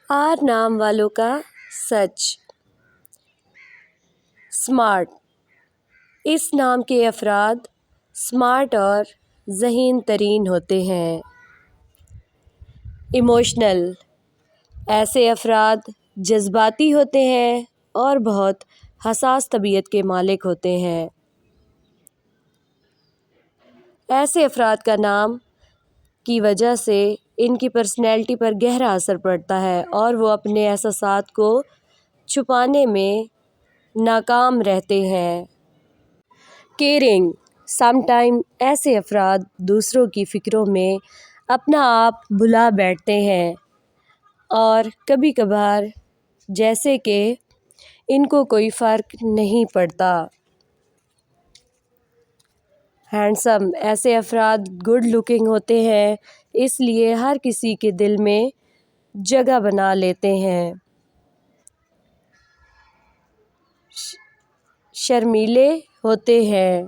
Are نام والوں کا سچ۔ اسمارٹ، اس نام کے افراد اسمارٹ اور ذہین ترین ہوتے ہیں۔ ایموشنل، ایسے افراد جذباتی ہوتے ہیں اور بہت حساس طبیعت کے مالک ہوتے ہیں۔ ایسے افراد کا نام کی وجہ سے ان کی پرسنالٹی پر گہرا اثر پڑتا ہے اور وہ اپنے احساسات کو چھپانے میں ناکام رہتے ہیں۔ کیئرنگ، سم ٹائم ایسے افراد دوسروں کی فکروں میں اپنا آپ بھلا بیٹھتے ہیں اور کبھی کبھار جیسے کہ ان کو کوئی فرق نہیں پڑتا۔ ہینڈسم، ایسے افراد گڈ لکنگ ہوتے ہیں اس لیے ہر کسی کے دل میں جگہ بنا لیتے ہیں۔ شرمیلے ہوتے ہیں۔